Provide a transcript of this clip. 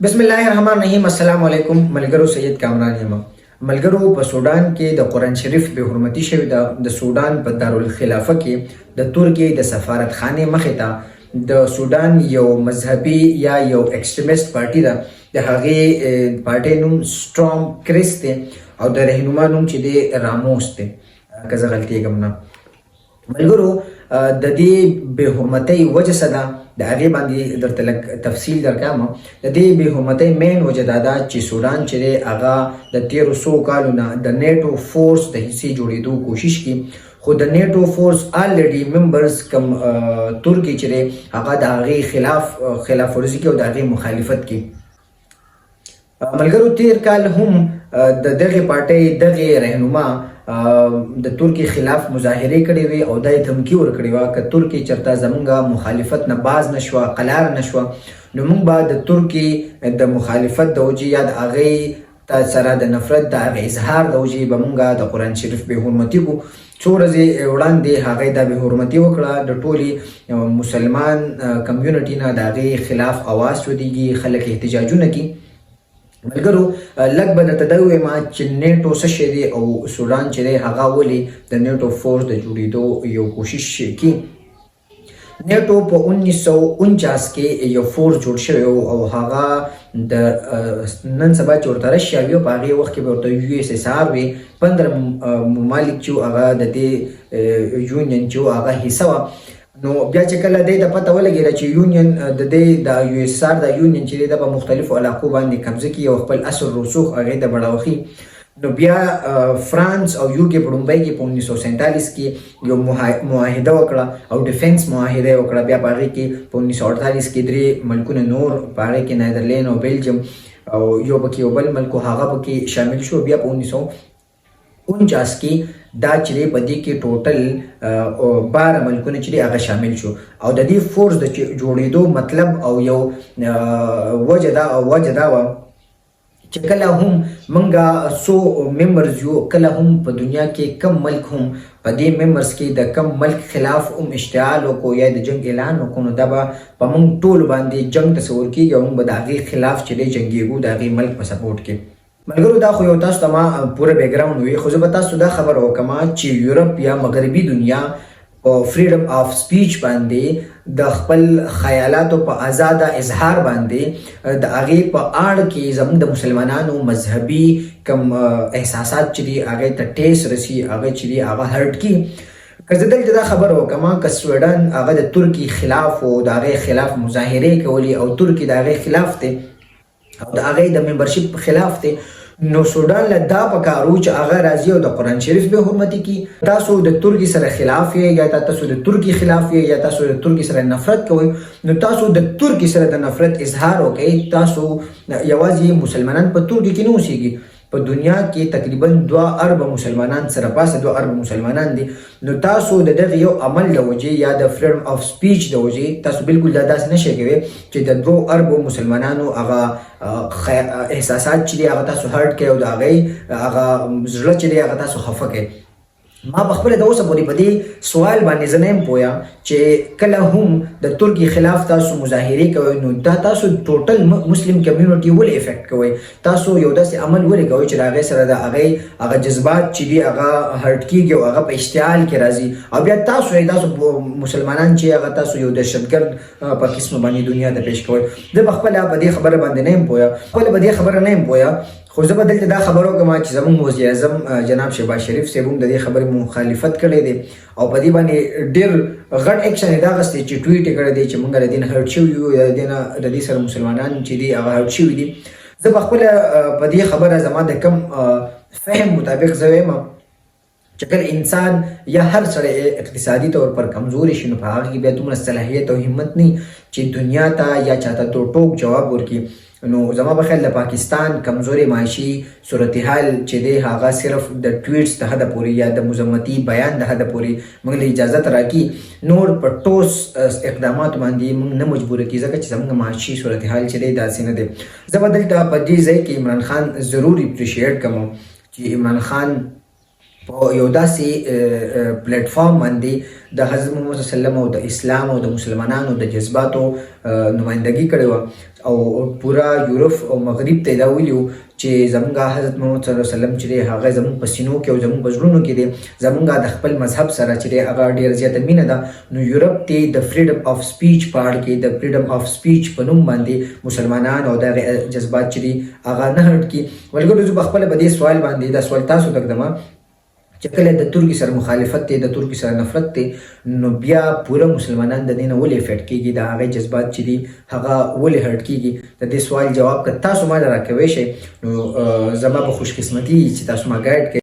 بسم الله الرحمن الرحیم. السلام علیکم ملګرو. سید کامران یم. ملګرو، په سودان کې د قرآن شریف به حرمتي شوی د سودان په دارالخلافه کې د ترکیې د سفارتخانې مخې ته د سودان یو مذهبي یا یو ایکسټریمست پارټي ده. د هغې پارټۍ نوم سټرام کریس دی او د رهنما نوم چې دی راموس دی، که زه غلطیږم نه. ملګرو، د دې بې حرمتۍ وجه څه ده؟ د هغې باندې درته لږ تفصیل درکوم. د دې بې حرمتۍ مین وجه دا ده چې سودان چې دی هغه د تېرو څو کالو نه د نیټو فورس د حصې جوړېدو کوشش کوي، خو د نیټو فورس آلریډي ممبرز کم ترکیې چې دی هغه د هغې خلاف ورزي کوي او د هغې مخالفت کوي. ملګرو، تېر کال هم د دغې پارټۍ دغې رهنما د ترکیې خلاف مظاهرې کړې وې او دا یې دھمکي ورکړې وه که ترکیې چېرته زموږ مخالفت نه باز نه شوه، قلاره نه شوه، نو موږ به د ترکیې د مخالفت د وجې یا د هغې سره د نفرت د هغې اظهار د وجې به موږ د قرآن شریف بې حرمتي کړو. څو ورځې وړاندې هغې دا بې حرمتي وکړه. د ټولې مسلمان کمیونټي نه د هغې خلاف اواز چودېږي، خلک احتجاجونه کوي. ملګرو، لږ به درته دا ووایم چې نیټو څه شی دی او سودان چې دی هغه ولې د نیټو فورس د جوړېدو یو کوشش کوي. نیټو په 1949 کې یو فورس جوړ شوی او هغه د نن سبا چې ورته رشیا وي په هغې وخت کې به ورته یو اس اس آر وي. 15 ممالک چې هغه د دې یونین چې هغه حصه وه. نو بیا چې کله دی ته پته ولګېده چې یونین د دې د یو اس آر د یونین چې دی د په مختلفو علاقو باندې قبضه کوي او خپل اصل رسوخ هغې ته بړاوه ښي، نو بیا فرانس او یو کې په لومړی کې په 1947 کې یو معاهده وکړه او ډیفنس معاهده یې وکړه. بیا په هغې کې په 1948 کې 3 ملکونه نور په هغې کې نیدرلینډ او بیلجیم او یو پکې یو بل ملک هغه پکې شامل شو. بیا په 1949 کې دا چې دی په دې کې ټوټل 12 ملکونه چې دی هغه شامل شو او د دې فورس د جوړېدو مطلب او یو وجه دا وه چې کله هم موږ څو ممبرز یو، کله هم په دنیا کې کم ملک هم په دې ممبرز کې د کم ملک خلاف هم اشتعال وکړو یا د جنګ اعلان وکړو، نو دا به په موږ ټولو باندې جنګ تصور کېږي او موږ به د هغې خلاف چې دی جنګېږو، د هغې ملک په سپورټ کې. ملګرو، دا خو یو تاسو ته ما پوره بیکګراوند وي، خو زه به تاسو دا خبره وکړم چې یورپ یا مغربي دنیا په فریډم آف سپیچ باندې د خپل خیالاتو په آزاده اظهار باندې د هغې په اړه کې زموږ د مسلمانانو مذهبي کم احساسات چې دي هغې ته ټیس رسي، هغه چې دي هغه هرټ کي. که زه دلته دا خبره وکړم که سویډن هغه د ترکیې خلاف و د هغې خلاف مظاهرې کولې او ترکیې د هغې خلاف دی او د هغې د ممبرشپ خلاف دی، نو سودان له دا پکار و چې هغه راځي او د قرآن شریف به حرمتي کړي. تاسو د ترکیې سره خلاف یې یا تاسو د ترکیې خلاف یې یا تاسو د ترکیې سره نفرت کوئ، نو تاسو د ترکیې سره د نفرت اظهار وکړئ. تاسو یوازې مسلمانان په ترکیې کې نه اوسېږي، په دنیا کې تقریبا 2 اربه مسلمانان سره پاسه 2 اربه مسلمانان دي، نو تاسو د دغه یو عمل د وجې یا د فریډم آف سپیچ د وجې تاسو بالکل دا داسې نشئ کوئ چې د 2 اربو مسلمانانو هغه احساسات چې دي هغه تاسو هرټ کوئ او د هغې هغه زړه چې دی هغه تاسو خفه کوئ. ما پخپله د اوسه پورې په دې سوال باندې زه نه یم پوهه چې کله هم د ترکیې خلاف تاسو مظاهرې کوئ نو دا تاسو ټوټل مسلم کمیونټي ولې افیکټ کوئ؟ تاسو یو داسې عمل ولې کوئ چې د هغې سره د هغې هغه جذبات چې دي هغه هرټ کېږي او هغه په اشتعال کې راځي او بیا تاسو مسلمانان چې هغه تاسو یو دهشتګرد په قسمه باندې دنیا ته پیش کوئ. زه پخپله په دې خبره باندې نه یم پوهه، خپله په دې خبره نه یم پوهه، خو زه به دلته دا خبره وکړم چې زموږ موزي اعظم جناب شهباز شریف صاحب هم د دې خبرې مخالفت کړی دی او په دې باندې ډېر غټ اکشن یې دا اخیستی چې ټویټ یې کړی دی چې موږ له دې نه هرټ شوي یو یا د دې سره مسلمانان چې دي هغه هرټ شوي دي. زه پخپله په دې خبره زما د کم فهم مطابق زه وایم چې کله انسان یا هر سړی اقتصادي طور پر کمزوري شي نو په هغه کې بیا دومره صلاحیت او همت نه چې دنیا ته یا چاته ټوک جواب ورکړي. نو زما په خیال د پاکستان کمزوري معاشي صورتحال چې دی هغه صرف د ټویټس د حده پورې یا د مذمتي بیان د حده پورې موږ له اجازت راکړي، نور په ټوس اقدامات باندې موږ نه مجبوره کړي ځکه چې زموږ معاشي صورتحال چې دی داسې نه دی. زه به دلته په دې ځای کې عمران خان ضرور اپریشیټ کوم چې عمران خان په یو داسې پلیټ فارم باندې د حضرت محمد صلی الله علیه وسلم او د اسلام او د مسلمانانو د جذباتو نمائندګي کړې وه او پورا یورپ او مغرب ته دا ویلي چې زمونږ حضرت محمد صلی الله علیه وسلم چې دی هغه زمونږ په سینو کې او زمونږ په زړونو کې دی زمونږ د خپل مذهب سره چې دی هغه ډېره زیاته مینه ده. نو یورپ ته د فریډم اف سپیچ په اړه کې د فریډم اف سپیچ په نوم باندې مسلمانان او دغه جذبات چې دي هغه نه هټ کړي. ملګرو زه په خپله په دې سوال باندې دا سوال تاسو ته ږدم چې کله د ترکي سره مخالفت دی د ترکي سره نفرت دی نو بیا پوره مسلمانان د دې نه ولې افیکټ کیږي د هغې جذبات چې دي هغه ولې هرټ کیږي. د دې سوال جواب که تاسو ما راکوی شئ نو زما به خوش قسمتي چې تاسو ما ګایډ